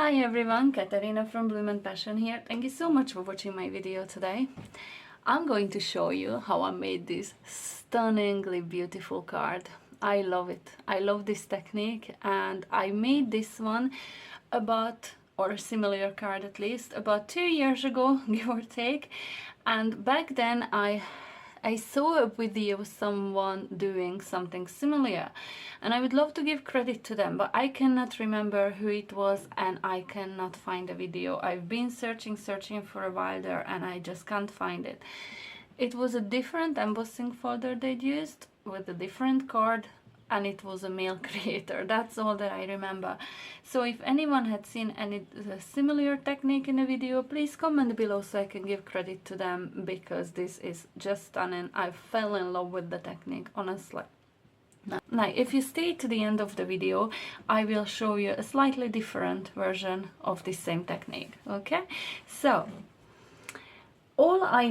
Hi everyone, Katarina from Bloom and Passion here. Thank you so much for watching my video today. I'm going to show you how I made this stunningly beautiful card. I love it. I love this technique, and I made this one or a similar card at least, about 2 years ago, give or take. And back then I saw a video of someone doing something similar, and I would love to give credit to them, but I cannot remember who it was and I cannot find a video. I've been searching for a while there and I just can't find it. It was a different embossing folder they'd used with a different card, and it was a male creator. That's all that I remember. So if anyone had seen any similar technique in a video, please comment below so I can give credit to them, because this is just stunning. I fell in love with the technique, honestly. Now, if you stay to the end of the video, I will show you a slightly different version of this same technique, okay? So all I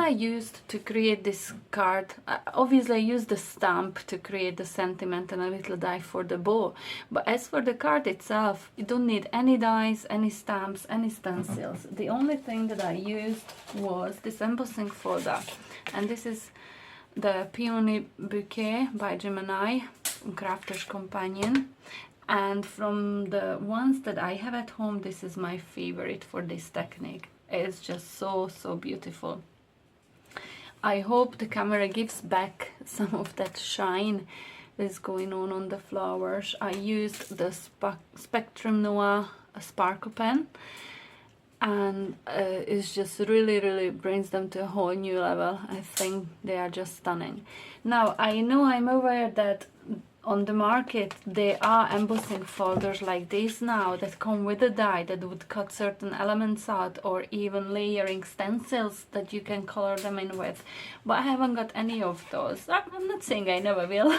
used to create this card, obviously I used the stamp to create the sentiment and a little die for the bow, but as for the card itself, you don't need any dies, any stamps, any stencils. The only thing that I used was this embossing folder, and this is the Peony Bouquet by Gemini, Crafter's Companion. And from the ones that I have at home, this is my favorite for this technique. It's just so beautiful. I hope the camera gives back some of that shine that's going on the flowers. I used the Spectrum Noah sparkle pen, and it's just really brings them to a whole new level. I think they are just stunning. Now, I'm aware that on the market there are embossing folders like this now that come with a die that would cut certain elements out, or even layering stencils that you can color them in with, but I haven't got any of those. I'm not saying I never will.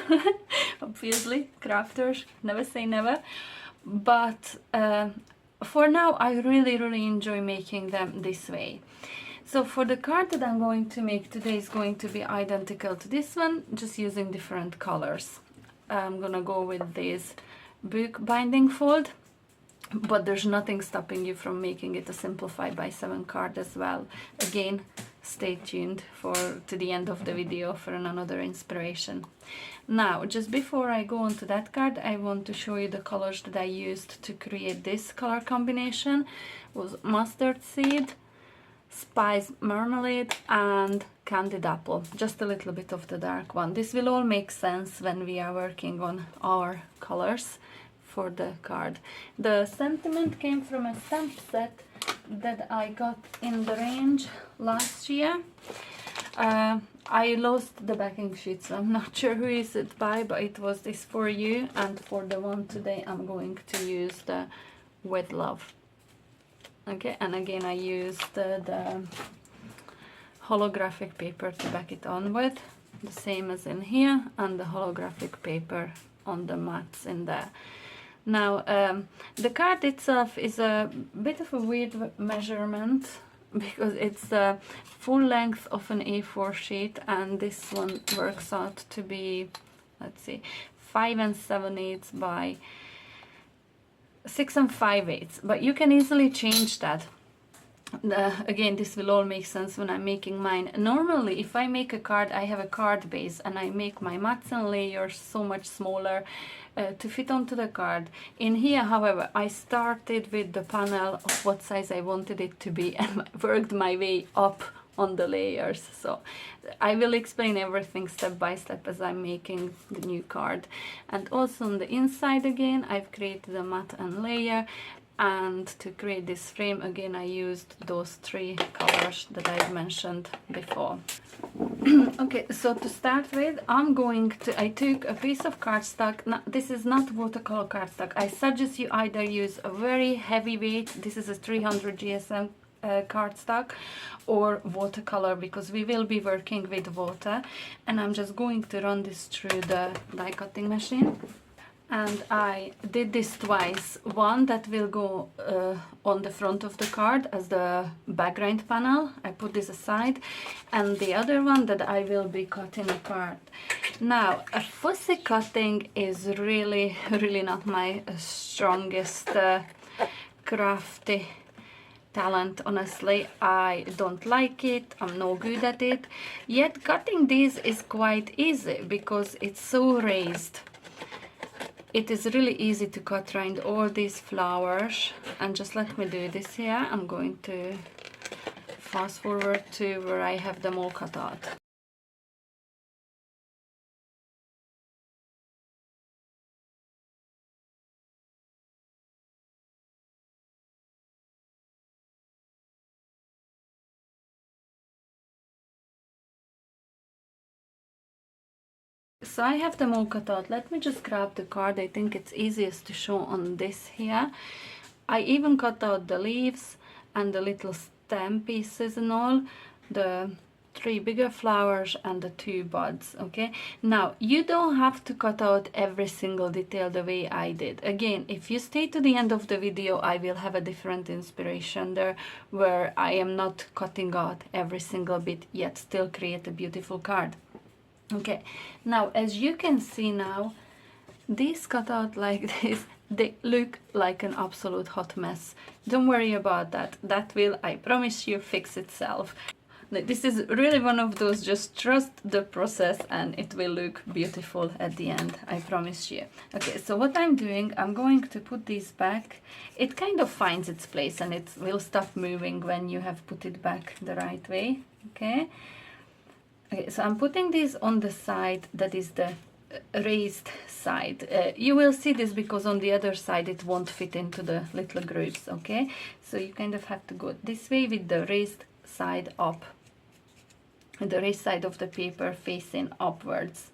Obviously, crafters never say never, but for now I really enjoy making them this way. So for the card that I'm going to make today is going to be identical to this one, just using different colors. I'm gonna go with this book binding fold, but there's nothing stopping you from making it a simplified by 7 card as well. Again, stay tuned to the end of the video for another inspiration. Now, just before I go on to that card, I want to show you the colors that I used to create this color combination. It was mustard seed, spice marmalade, and candied apple, just a little bit of the dark one. This will all make sense when we are working on our colors for the card. The sentiment came from a stamp set that I got in the range last year. I lost the backing sheet, so I'm not sure who is it by, but it was this for you, and for the one today I'm going to use the With Love. Okay, and again I used the holographic paper to back it on with, the same as in here, and the holographic paper on the mats in there. Now, the card itself is a bit of a weird measurement, because it's the full length of an A4 sheet, and this one works out to be, let's see, 5 7/8 by 6 5/8, but you can easily change that. Again, this will all make sense when I'm making mine. Normally, if I make a card, I have a card base and I make my mats and layers so much smaller to fit onto the card. In here, however, I started with the panel of what size I wanted it to be and worked my way up on the layers. So I will explain everything step by step as I'm making the new card. And also on the inside, again, I've created a mat and layer, and to create this frame, again, I used those 3 colors that I've mentioned before. Okay, so to start with, I took a piece of cardstock. Now, this is not watercolor cardstock. I suggest you either use a very heavy weight, this is a 300 GSM cardstock, or watercolor, because we will be working with water, and I'm just going to run this through the die cutting machine. and I did this twice. One that will go on the front of the card as the background panel. I put this aside, and the other one that I will be cutting apart. Now, a fussy cutting is really not my strongest crafty talent. Honestly, I don't like it. I'm no good at it. Yet cutting these is quite easy because it's so raised. It is really easy to cut around all these flowers, and just let me do this here. I'm going to fast forward to where I have them all cut out. So I have them all cut out. Let me just grab the card. I think it's easiest to show on this here. I even cut out the leaves and the little stem pieces and all, the 3 bigger flowers and the 2 buds. Okay, now you don't have to cut out every single detail the way I did. Again, if you stay to the end of the video, I will have a different inspiration there where I am not cutting out every single bit, yet still create a beautiful card. Okay, now as you can see now, these cut out like this, they look like an absolute hot mess. Don't worry about that. That will, I promise you, fix itself. This is really one of those, just trust the process and it will look beautiful at the end, I promise you. Okay, so what I'm doing, I'm going to put these back. It kind of finds its place and it will stop moving when you have put it back the right way. Okay. Okay, so I'm putting this on the side that is the raised side. You will see this because on the other side it won't fit into the little grooves, okay? So you kind of have to go this way with the raised side up, and the raised side of the paper facing upwards.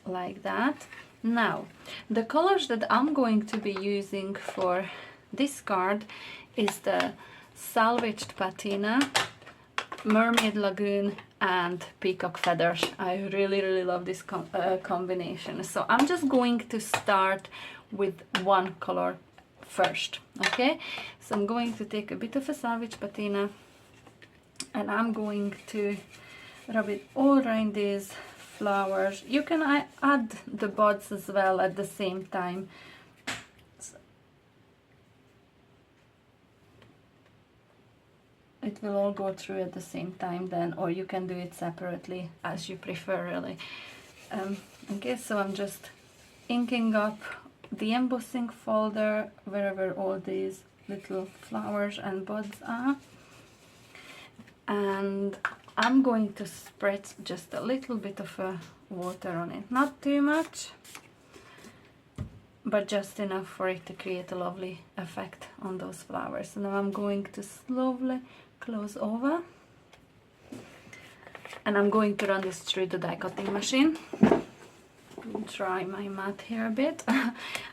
Like that. Now, the colors that I'm going to be using for this card is the Salvaged Patina, Mermaid Lagoon and Peacock Feathers. I really love this combination. So I'm just going to start with one color first. Okay, so I'm going to take a bit of a Salvaged Patina and I'm going to rub it all around these flowers. You can add the buds as well at the same time. It will all go through at the same time then, or you can do it separately as you prefer, really. Okay, so I'm just inking up the embossing folder wherever all these little flowers and buds are, and I'm going to spread just a little bit of water on it, not too much, but just enough for it to create a lovely effect on those flowers. So now I'm going to slowly close over, and I'm going to run this through the die cutting machine. Try my mat here a bit.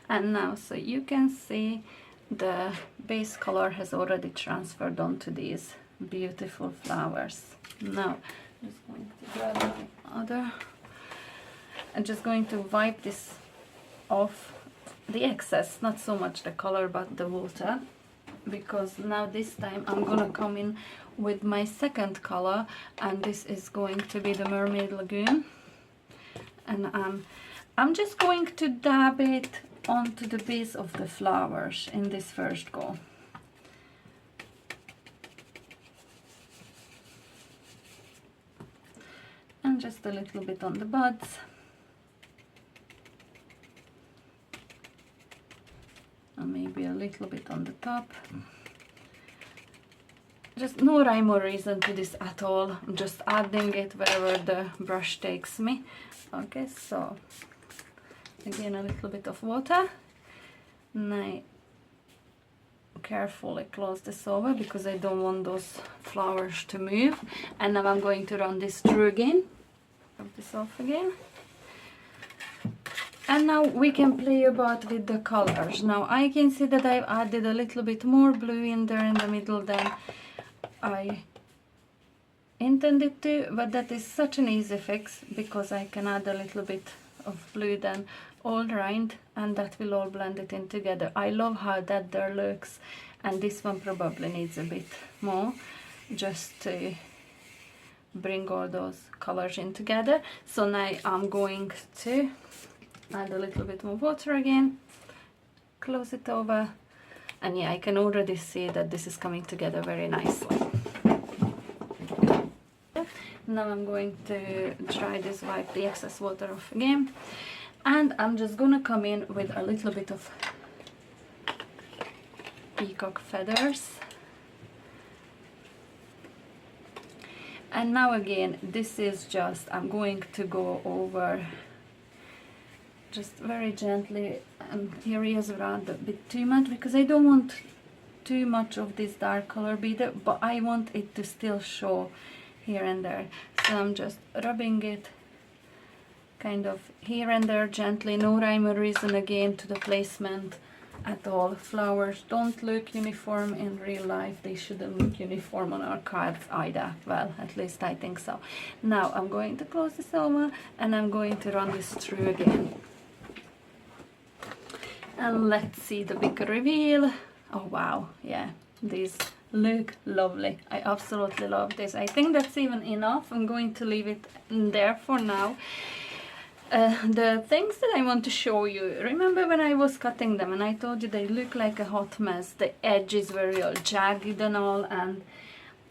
And now, so you can see the base color has already transferred onto these beautiful flowers. Now I'm just going to grab my other, I'm just going to wipe this off, the excess, not so much the color but the water, because now this time I'm gonna come in with my second color, and this is going to be the Mermaid Lagoon, and I'm just going to dab it onto the base of the flowers in this first go. And just a little bit on the buds. And maybe a little bit on the top. Just no rhyme or reason to this at all. I'm just adding it wherever the brush takes me. Okay, so again a little bit of water. And I carefully close this over because I don't want those flowers to move. And now I'm going to run this through again. Rub this off again. And now we can play about with the colors. Now I can see that I've added a little bit more blue in there in the middle than I intended to, but that is such an easy fix because I can add a little bit of blue then all around, and that will all blend it in together. I love how that there looks, and this one probably needs a bit more just to bring all those colors in together. So now I'm going to add a little bit more water again, close it over, and yeah, I can already see that this is coming together very nicely. Now I'm going to dry this, wipe the excess water off again, and I'm just gonna come in with a little bit of peacock feathers. And now again, this is just, I'm going to go over just very gently areas around a bit too much, because I don't want too much of this dark color beader, but I want it to still show here and there. So I'm just rubbing it kind of here and there gently, no rhyme or reason again to the placement at all. Flowers don't look uniform in real life, they shouldn't look uniform on our cards either. Well, at least I think so. Now I'm going to close this over and I'm going to run this through again. And let's see the big reveal. Oh wow, yeah, these look lovely. I absolutely love this. I think that's even enough. I'm going to leave it there for now. The things that I want to show you, remember when I was cutting them and I told you they look like a hot mess, the edges were all jagged and all, and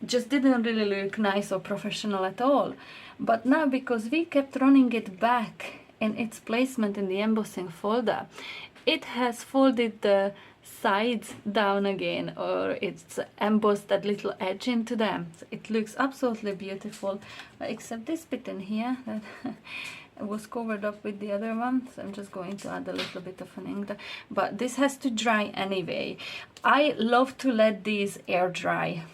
just didn't really look nice or professional at all. But now, because we kept running it back in its placement in the embossing folder, it has folded the sides down again, or it's embossed that little edge into them. So it looks absolutely beautiful, except this bit in here that was covered up with the other one. So I'm just going to add a little bit of an ink there. But this has to dry anyway. I love to let these air dry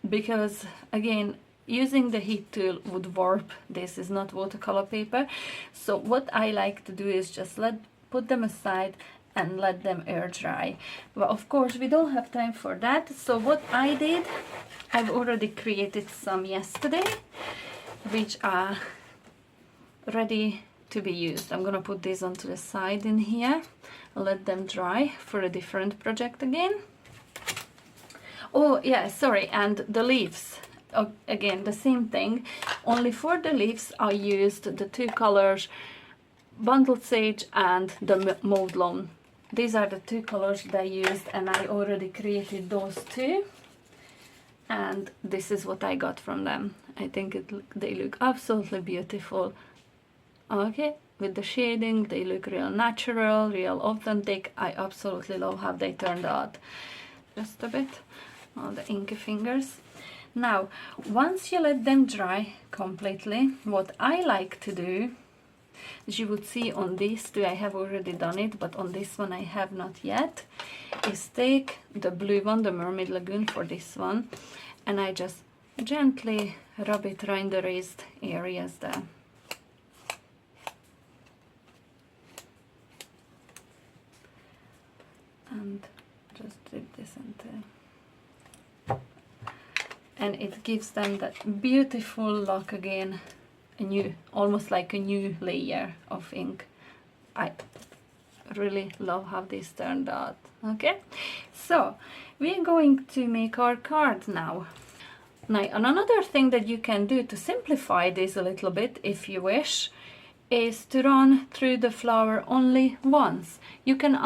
because, again, using the heat tool would warp. This is not watercolor paper. So what I like to do is just put them aside and let them air dry. Well, of course, we don't have time for that. So what I did, I've already created some yesterday, which are ready to be used. I'm gonna put these onto the side in here, let them dry for a different project again. Oh yeah, sorry, and the leaves. Oh, again, the same thing, only for the leaves I used the two colors, Bundled Sage and the Mauve Lawn. These are the two colors that I used, and I already created those two, and this is what I got from them. I think they look absolutely beautiful. Okay, with the shading, they look real natural, real authentic. I absolutely love how they turned out. Just a bit on the inky fingers. Now, once you let them dry completely, what I like to do, as you would see on these two, I have already done it, but on this one I have not yet, is take the blue one, the Mermaid Lagoon for this one, and I just gently rub it around the raised areas there. And just dip this into, and it gives them that beautiful look again, a new, almost like a new layer of ink. I really love how this turned out. Okay, so we're going to make our card now. Now, another thing that you can do to simplify this a little bit, if you wish, is to run through the flower only once. You can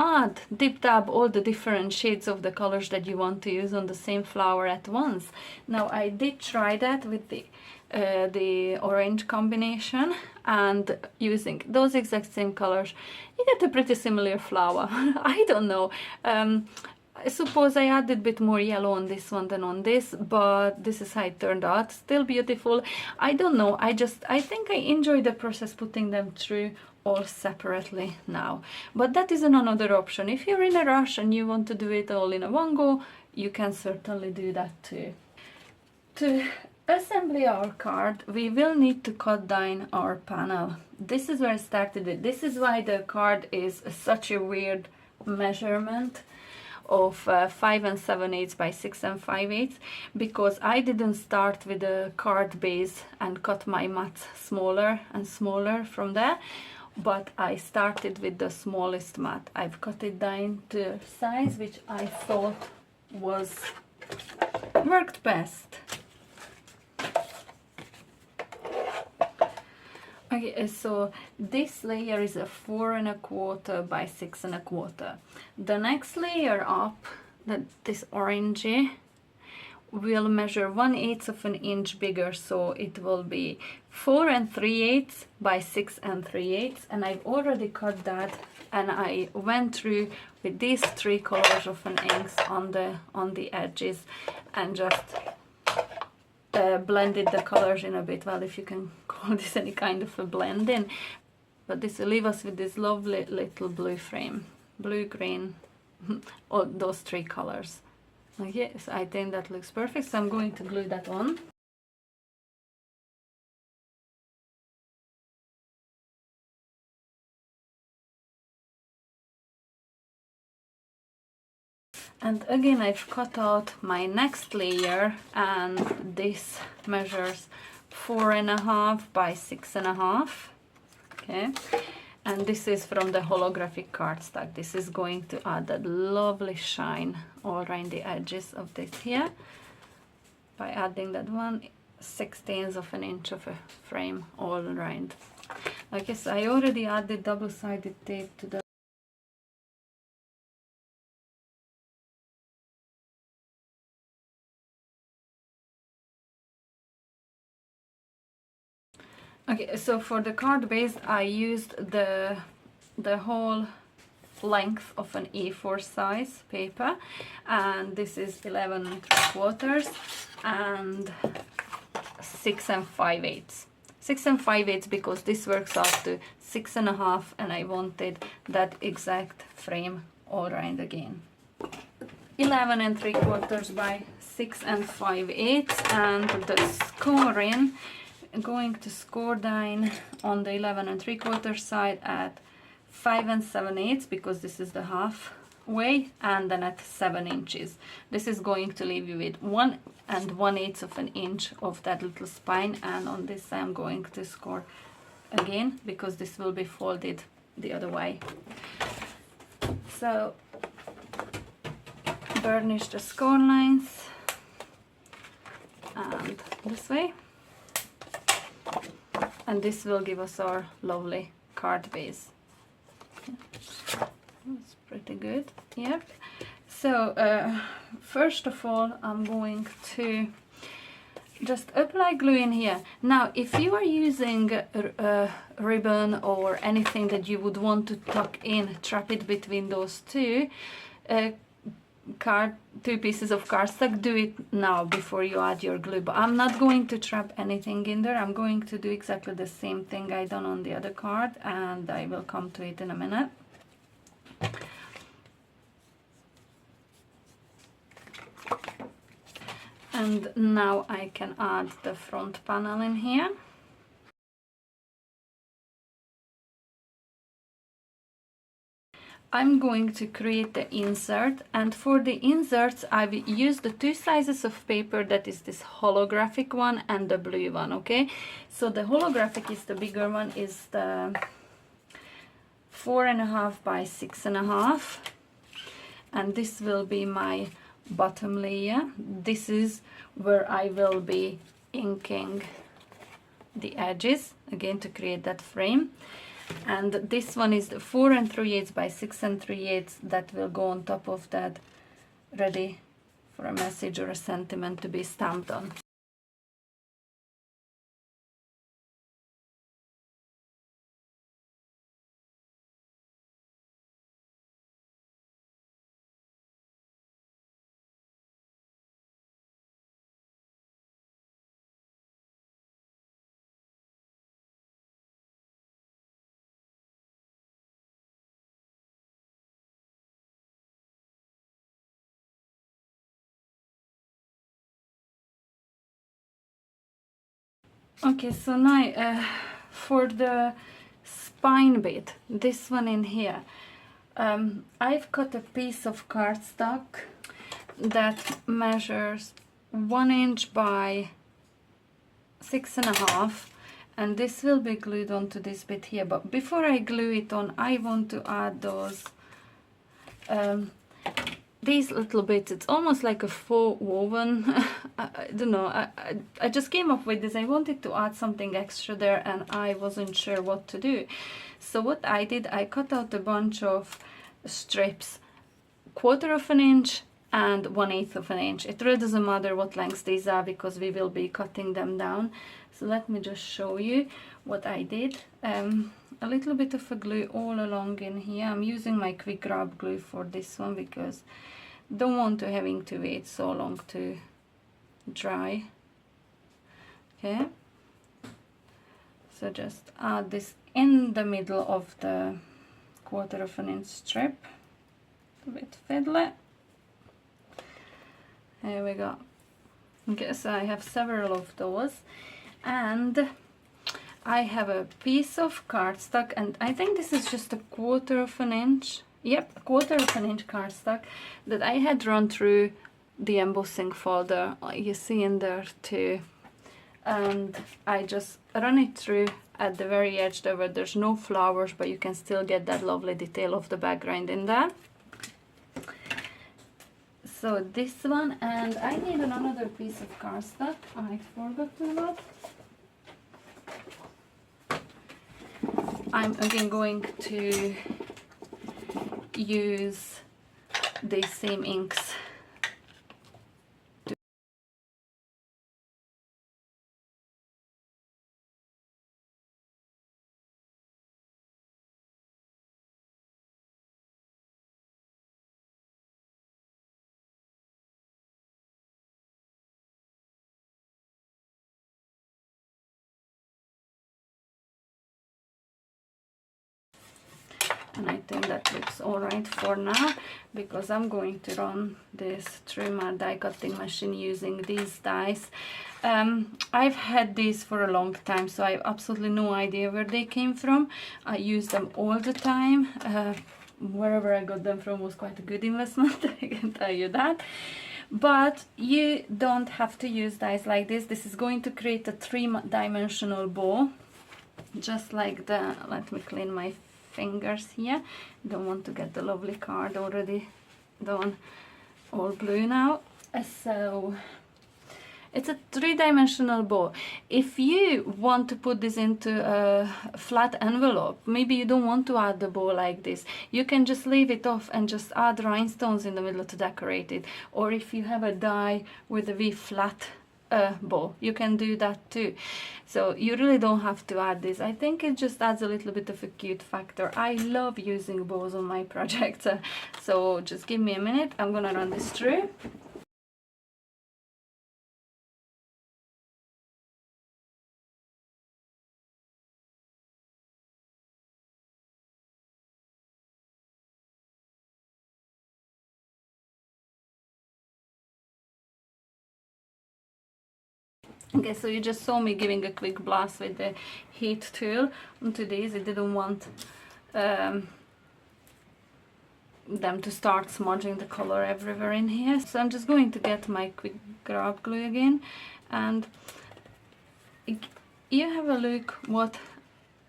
dip dab all the different shades of the colors that you want to use on the same flower at once. Now, I did try that with the orange combination, and using those exact same colors, you get a pretty similar flower. I don't know. I suppose I added a bit more yellow on this one than on this, but this is how it turned out. Still beautiful. I don't know, I think I enjoy the process putting them through all separately now. But that is another option. If you're in a rush and you want to do it all in a one go, you can certainly do that too. To assemble our card, we will need to cut down our panel. This is where I started it. This is why the card is such a weird measurement. of 5 7/8 by 6 5/8, because I didn't start with a card base and cut my mats smaller and smaller from there, but I started with the smallest mat. I've cut it down to size which I thought worked best. Okay, so this layer is a 4 1/4 by 6 1/4. The next layer up, this orangey, will measure 1/8 of an inch bigger, so it will be 4 3/8 by 6 3/8, and I've already cut that, and I went through with these 3 colors of an inks on the edges and just blended the colors in a bit. Well, if you can call this any kind of a blending, but this will leave us with this lovely little blue frame, blue, green, all those 3 colors. Okay, so I think that looks perfect, so I'm going to glue that on. And again, I've cut out my next layer, and this measures 4 1/2 by 6 1/2. Okay, and this is from the holographic cardstock. This is going to add that lovely shine all around the edges of this here by adding that 1/16 of an inch of a frame all around. Okay, so I already added double-sided tape to the Okay, so for the card base I used the whole length of an A4 size paper, and this is 11 3/4 and 6 5/8. 6 5/8 because this works out to 6 1/2, and I wanted that exact frame all around again. 11 3/4 by 6 5/8, and the scoring, I'm going to score down on the 11 3/4 side at 5 7/8 because this is the halfway, and then at 7 inches. This is going to leave you with 1 1/8 of an inch of that little spine, and on this I'm going to score again because this will be folded the other way. So burnish the score lines and this way, and this will give us our lovely card base. That's pretty good. Yep. So first of all I'm going to just apply glue in here. Now if you are using a ribbon or anything that you would want to tuck in, trap it between those two pieces of cardstock, do it now before you add your glue. But I'm not going to trap anything in there. I'm going to do exactly the same thing I done on the other card, and I will come to it in a minute. And now I can add the front panel in here. I'm going to create the insert, and for the inserts I've used the 2 sizes of paper, that is this holographic one and the blue one. Okay, so the holographic is the bigger one, is the 4 1/2 by 6 1/2, and this will be my bottom layer. This is where I will be inking the edges again to create that frame. And this one is the 4 3/8 by 6 3/8 that will go on top of that, ready for a message or a sentiment to be stamped on. Okay, so now for the spine bit, this one in here, I've cut a piece of cardstock that measures 1 inch by 6.5, and this will be glued onto this bit here. But before I glue it on, I want to add those these little bits. It's almost like a faux woven. I don't know, I just came up with this. I wanted to add something extra there and I wasn't sure what to do. So what I did, I cut out a bunch of strips, 1/4 of an inch and 1/8 of an inch. It really doesn't matter what lengths these are because we will be cutting them down. So let me just show you what I did. A little bit of a glue all along in here. I'm using my quick grab glue for this one because don't want to having to wait so long to dry. Okay, so just add this in the middle of the 1/4 of an inch strip. A bit fiddly. There we go. Okay, so I have several of those, and I have a piece of cardstock, and I think this is just 1/4 of an inch. Yep, 1/4 of an inch cardstock that I had run through the embossing folder. You see in there too. And I just run it through at the very edge there where there's no flowers, but you can still get that lovely detail of the background in there. So this one, and I need another piece of cardstock. I forgot to look. I'm again going to use the same inks. And I think that looks alright for now, because I'm going to run this through my die cutting machine using these dies. I've had these for a long time, so I have absolutely no idea where they came from. I use them all the time. Wherever I got them from was quite a good investment, I can tell you that. But you don't have to use dies like this. This is going to create a 3-dimensional bow, just like the, let me clean my fingers here. Don't want to get the lovely card already done all blue now. So it's a 3-dimensional bow. If you want to put this into a flat envelope, maybe you don't want to add the bow like this, you can just leave it off and just add rhinestones in the middle to decorate it. Or if you have a die with a V flat bow, you can do that too. So you really don't have to add this. I think it just adds a little bit of a cute factor. I love using bows on my projects. So just give me a minute, I'm gonna run this through. Okay, so you just saw me giving a quick blast with the heat tool onto these. I didn't want them to start smudging the color everywhere in here. So I'm just going to get my quick grab glue again, and you have a look what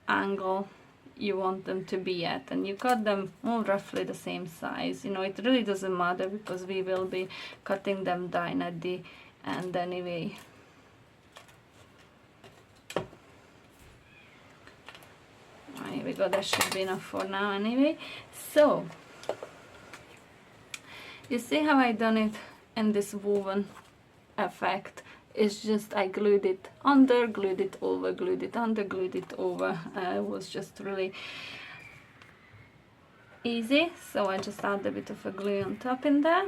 angle you want them to be at, and you cut them all roughly the same size. You know, it really doesn't matter because we will be cutting them down at the end anyway. Here we go, that should be enough for now anyway. So you see how I done it in this woven effect? It's just I glued it under, glued it over, glued it under, glued it over. It was just really easy. So I just add a bit of a glue on top in there.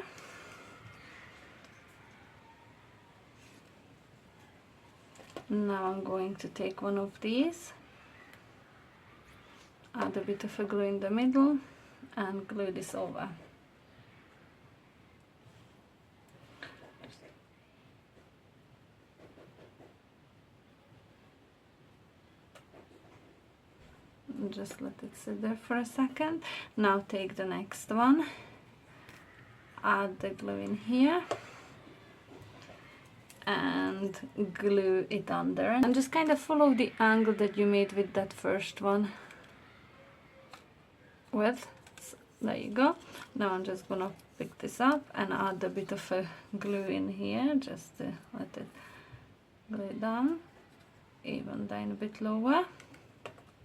Now I'm going to take one of these, add a bit of a glue in the middle and glue this over. just let it sit there for a second. Now take the next one, add the glue in here and glue it under, and just kind of follow the angle that you made with that first one with. So there you go. Now I'm just gonna pick this up and add a bit of a glue in here, just to let it glue down, even down a bit lower,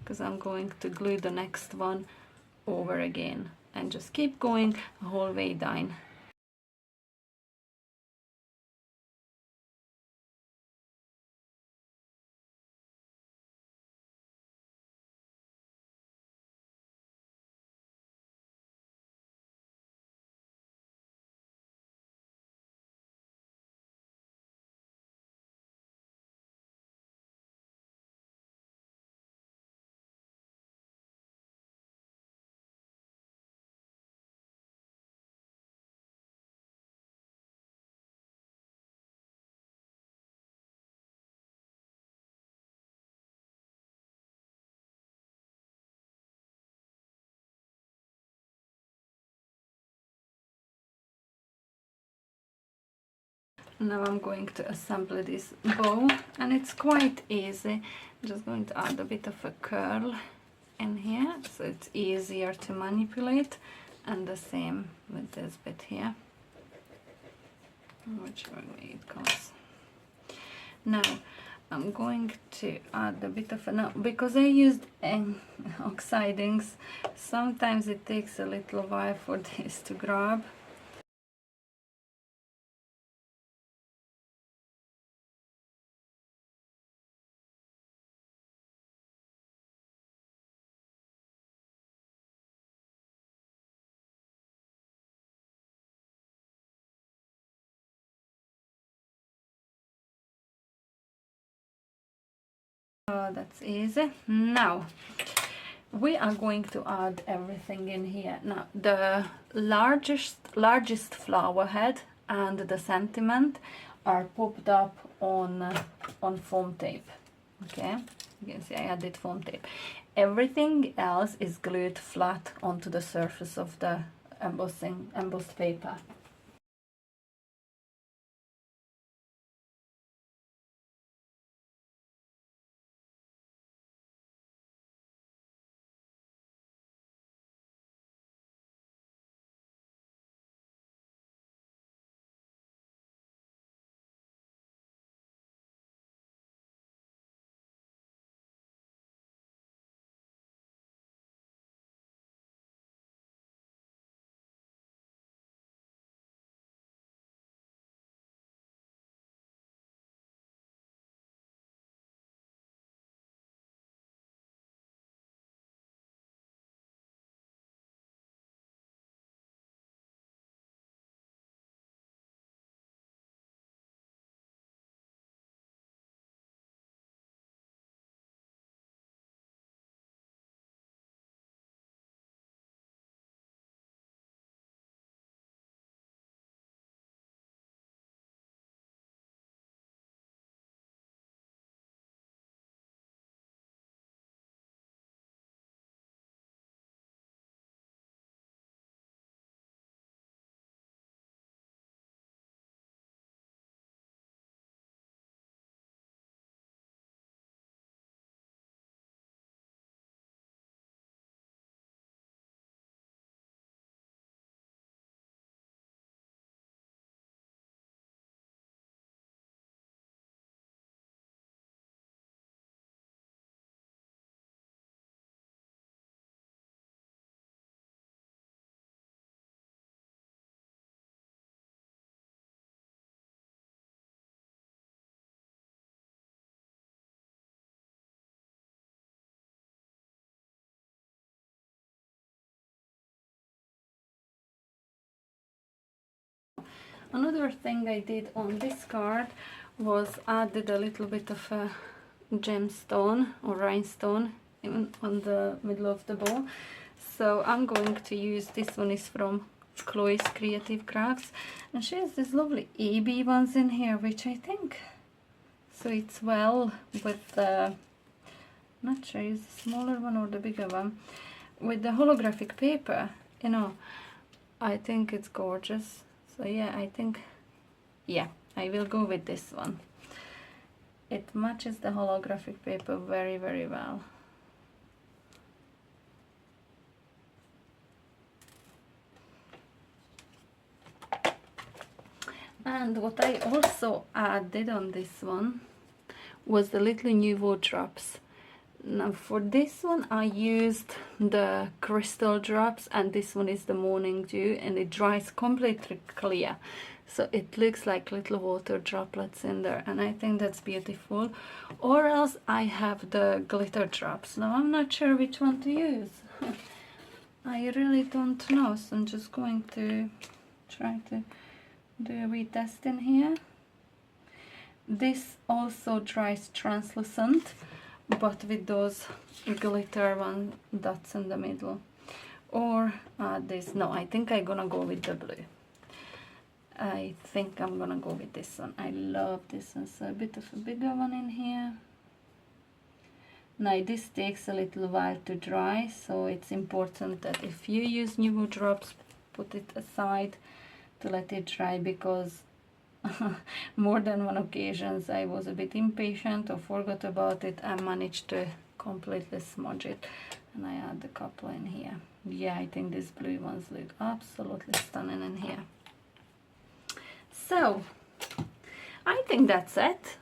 because I'm going to glue the next one over again, and just keep going the whole way down. Now I'm going to assemble this bow, and it's quite easy. I'm just going to add a bit of a curl in here so it's easier to manipulate, and the same with this bit here, whichever way it goes. Now I'm going to add a bit of a, because I used oxidings, sometimes it takes a little while for this to grab. That's easy. Now we are going to add everything in here. Now the largest flower head and the sentiment are popped up on foam tape. Okay, you can see I added foam tape. Everything else is glued flat onto the surface of the embossed paper. Another thing I did on this card was added a little bit of a gemstone or rhinestone on the middle of the bow. So I'm going to use, this one is from Chloe's Creative Crafts, and she has these lovely EB ones in here, which I think suits well with the not sure, is the smaller one or the bigger one, with the holographic paper, you know. I think it's gorgeous. So yeah, I think, yeah, I will go with this one. It matches the holographic paper very, very well. And what I also added on this one was the little nouveau drops. Now for this one I used the crystal drops, and this one is the morning dew, and it dries completely clear, so it looks like little water droplets in there, and I think that's beautiful. Or else I have the glitter drops. Now I'm not sure which one to use. I really don't know, so I'm just going to try to do a wee test in here. This also dries translucent, but with those glitter one dots in the middle. Or this, no, I think I'm gonna go with the blue. I think I'm gonna go with this one. I love this one, so a bit of a bigger one in here. Now this takes a little while to dry, so it's important that if you use nouveau drops, put it aside to let it dry, because more than one occasions I was a bit impatient or forgot about it and managed to completely smudge it. And I add a couple in here. Yeah, I think these blue ones look absolutely stunning in here. So I think that's it.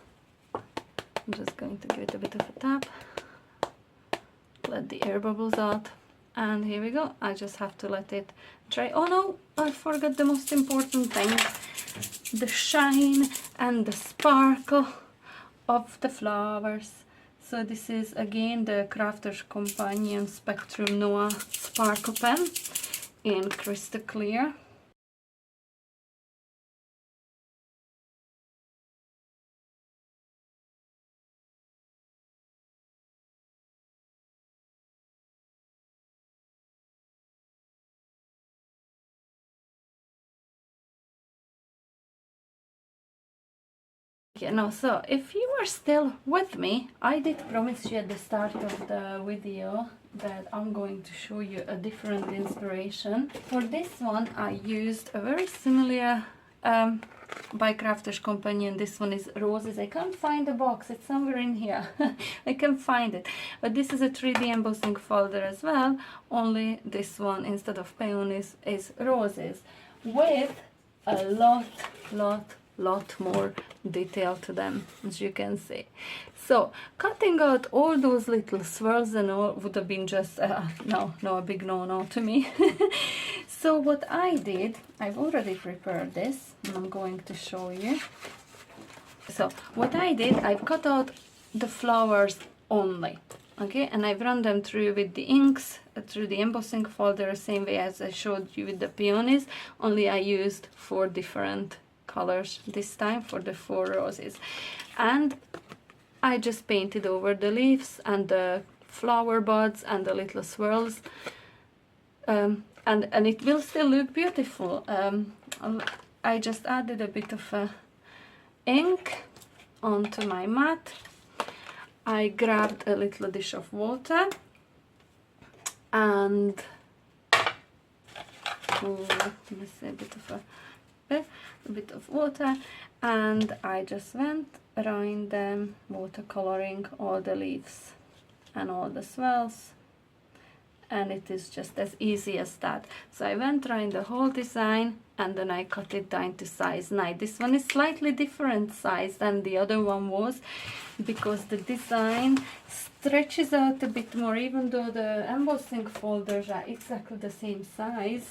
I'm just going to give it a bit of a tap, let the air bubbles out, and here we go. I just have to let it dry. Oh no, I forgot the most important thing, the shine and the sparkle of the flowers. So this is again the Crafters Companion Spectrum Noah Sparkle Pen in crystal clear. Yeah, no, so if you are still with me, I did promise you at the start of the video that I'm going to show you a different inspiration. For this one I used a very similar by Crafters Companion. This one is roses. I can't find the box, it's somewhere in here. I can find it, but this is a 3D embossing folder as well, only this one instead of peonies is roses, with a lot more detail to them, as you can see. So cutting out all those little swirls and all would have been just a big no to me. So what I did, I've already prepared this and I'm going to show you. So what I did, I've cut out the flowers only, okay, and I've run them through with the inks through the embossing folder, same way as I showed you with the peonies, only I used 4 different colors this time for the 4 roses. And I just painted over the leaves and the flower buds and the little swirls, and it will still look beautiful. I just added a bit of ink onto my mat. I grabbed a little dish of water and let me see, a bit of water, and I just went around them, watercoloring all the leaves and all the swirls, and it is just as easy as that. So I went around the whole design and then I cut it down to size 9. This one is slightly different size than the other one was, because the design stretches out a bit more, even though the embossing folders are exactly the same size.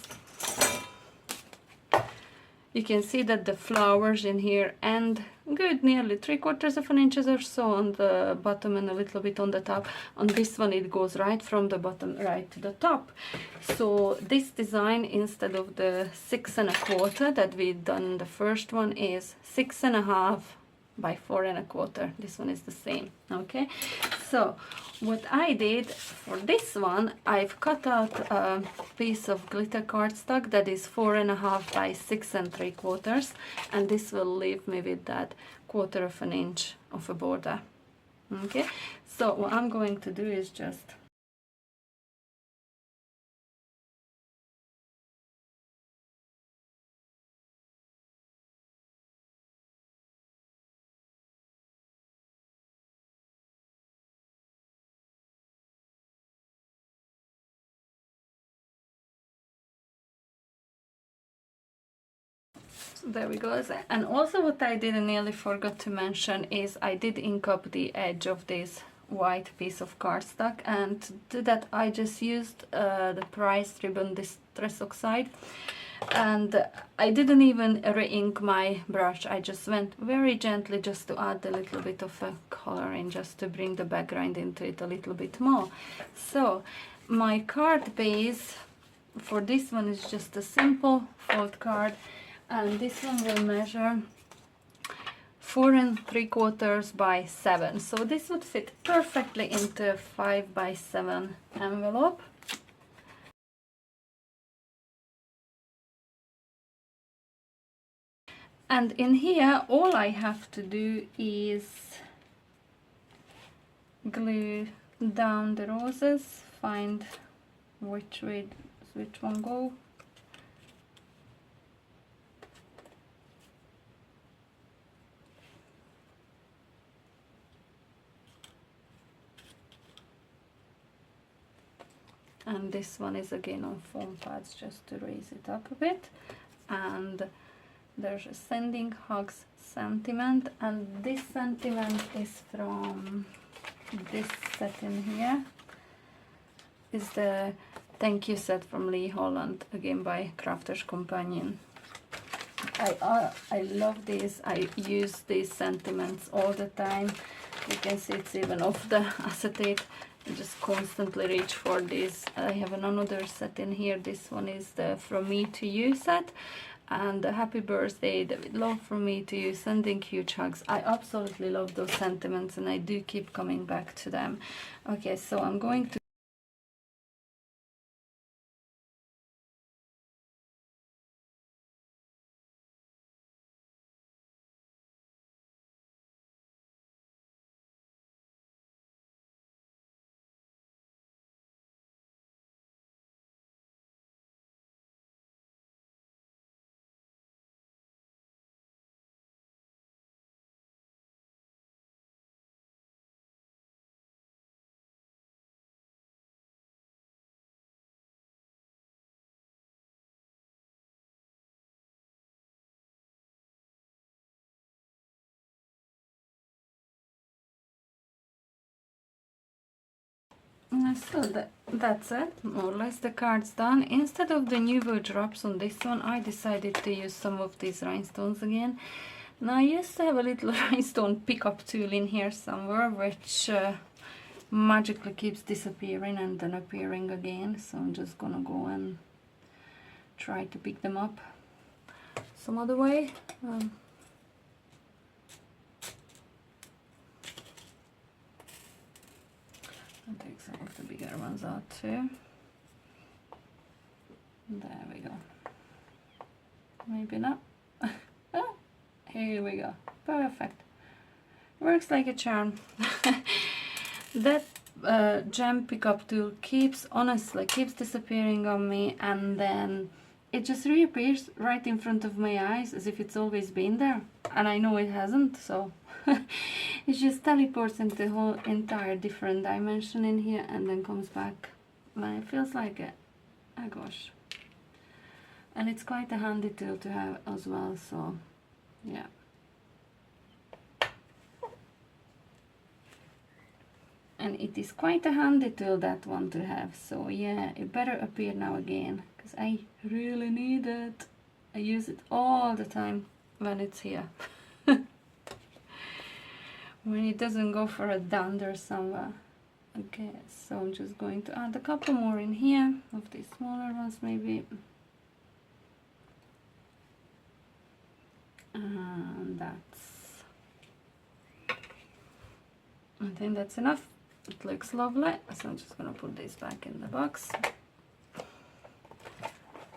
You can see that the flowers in here end good, nearly 3/4 of an inch or so on the bottom and a little bit on the top. On this one it goes right from the bottom right to the top. So this design, instead of the 6 1/4 that we done in the first one, is 6 1/2 by 4 1/4. This one is the same, okay? So what I did for this one, I've cut out a piece of glitter cardstock that is 4 1/2 by 6 3/4, and this will leave me with that 1/4 of an inch of a border. Okay, so what I'm going to do is just there we go. And also what I did and nearly forgot to mention is I did ink up the edge of this white piece of cardstock, and to do that I just used the Price Ribbon Distress Oxide, and I didn't even re-ink my brush. I just went very gently just to add a little bit of a coloring, just to bring the background into it a little bit more. So my card base for this one is just a simple fold card, and this one will measure 4 3/4 by 7, so this would fit perfectly into a 5 by 7 envelope. And in here all I have to do is glue down the roses, find which one go. And this one is again on foam pads, just to raise it up a bit. And there's a Sending Hugs sentiment, and this sentiment is from this set in here. Is the thank you set from Lee Holland, again by Crafter's Companion. I love these. I use these sentiments all the time. You can see it's even off the acetate. I just constantly reach for these. I have another set in here. This one is the From Me to You set, and the Happy Birthday, David, love from me to you, sending huge hugs. I absolutely love those sentiments, and I do keep coming back to them. Okay, so I'm going to so that's it, more or less the card's done. Instead of the Nuvo drops on this one, I decided to use some of these rhinestones again. Now I used to have a little rhinestone pickup tool in here somewhere, which magically keeps disappearing and then appearing again, so I'm just gonna go and try to pick them up some other way. I'll take some of the bigger ones out too. There we go. Maybe not. Here we go. Perfect. Works like a charm. That gem pickup tool honestly keeps disappearing on me, and then it just reappears right in front of my eyes as if it's always been there, and I know it hasn't, so it just teleports into the whole entire different dimension in here and then comes back when it feels like it. Oh gosh. And it's quite a handy tool to have as well, so yeah. And it is quite a handy tool, that one, to have, so yeah, it better appear now again, because I really need it. I use it all the time when it's here. When it doesn't go for a dander somewhere. Okay, so I'm just going to add a couple more in here, of these smaller ones maybe. And I think that's enough. It looks lovely, so I'm just gonna put this back in the box.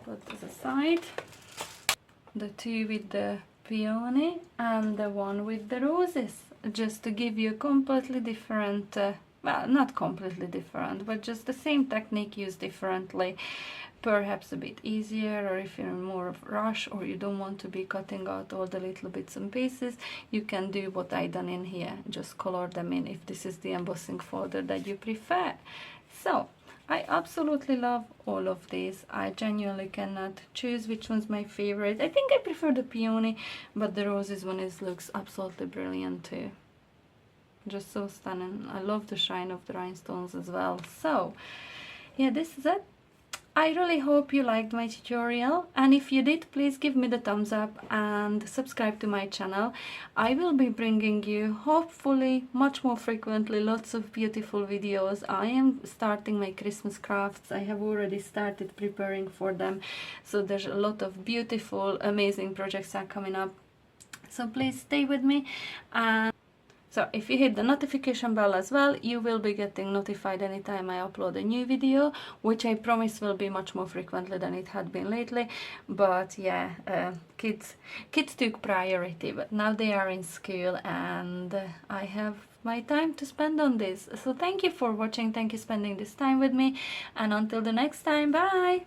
Put this aside. The two with the peony and the one with the roses. just to give you a completely different, well, not completely different, but just the same technique used differently, perhaps a bit easier, or if you're in more of a rush or you don't want to be cutting out all the little bits and pieces, you can do what I done in here, just color them in if this is the embossing folder that you prefer. So I absolutely love all of these. I genuinely cannot choose which one's my favorite. I think I prefer the Peony, but the roses one looks absolutely brilliant too. Just so stunning. I love the shine of the rhinestones as well. So yeah, this is it. I really hope you liked my tutorial, and if you did, please give me the thumbs up and subscribe to my channel. I will be bringing you, hopefully much more frequently, lots of beautiful videos. I am starting my Christmas crafts. I have already started preparing for them, so there's a lot of beautiful, amazing projects are coming up. So please stay with me, and so if you hit the notification bell as well, you will be getting notified anytime I upload a new video, which I promise will be much more frequently than it had been lately. But yeah, kids took priority, but now they are in school and I have my time to spend on this. So thank you for watching, thank you for spending this time with me, and until the next time, bye!